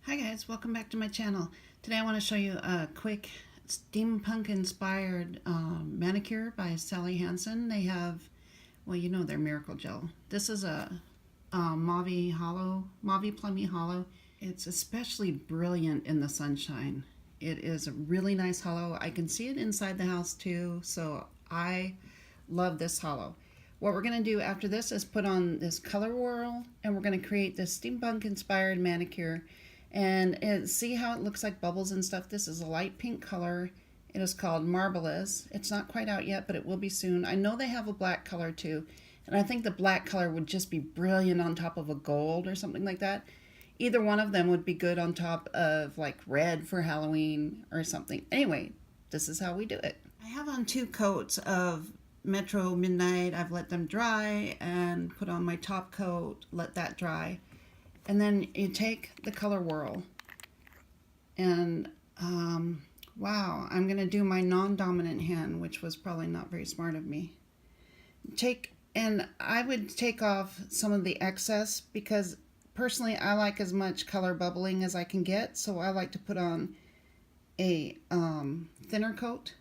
Hi guys, welcome back to my channel. Today I want to show you a quick steampunk inspired manicure by Sally Hansen. They have, well, you know, their miracle gel. This is a mauve plummy hollow. It's especially brilliant in the sunshine. It is a really nice hollow. I can see it inside the house too, so I love this hollow. What we're going to do after this is put on this Color Whirl, and we're going to create this steampunk inspired manicure. And see how it looks like bubbles and stuff? This is a light pink color. It is called Marvelous. It's not quite out yet, but it will be soon. I know they have a black color too, and I think the black color would just be brilliant on top of a gold or something like that. Either one of them would be good on top of like red for Halloween or something. Anyway, this is how we do it. I have on 2 coats of Metro Midnight. I've let them dry and put on my top coat, let that dry. And then you take the Color Whirl, and wow, I'm going to do my non-dominant hand, which was probably not very smart of me. And I would take off some of the excess, because personally I like as much color bubbling as I can get, so I like to put on a thinner coat.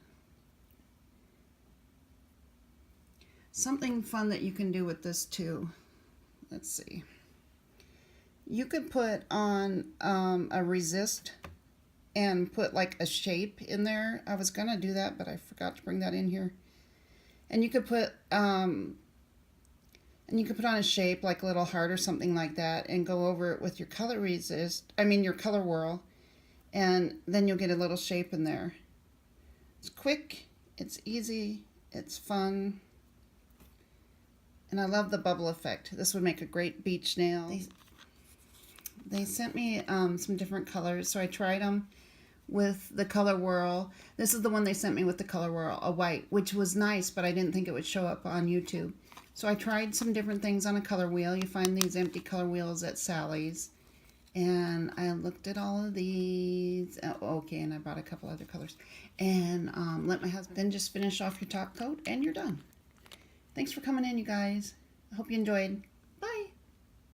Something fun that you can do with this too, let's see. You could put on a resist and put like a shape in there. I was gonna do that, but I forgot to bring that in here. And you could put on a shape like a little heart or something like that, and go over it with your your Color Whirl, and then you'll get a little shape in there. It's quick, it's easy, it's fun, and I love the bubble effect. This would make a great beach nail. They sent me some different colors, so I tried them with the Color Whirl. This is the one they sent me with the Color Whirl, a white, which was nice, but I didn't think it would show up on YouTube. So I tried some different things on a color wheel. You find these empty color wheels at Sally's. And I looked at all of these. Oh, okay, and I bought a couple other colors. And let my husband then just finish off your top coat, and you're done. Thanks for coming in, you guys. I hope you enjoyed.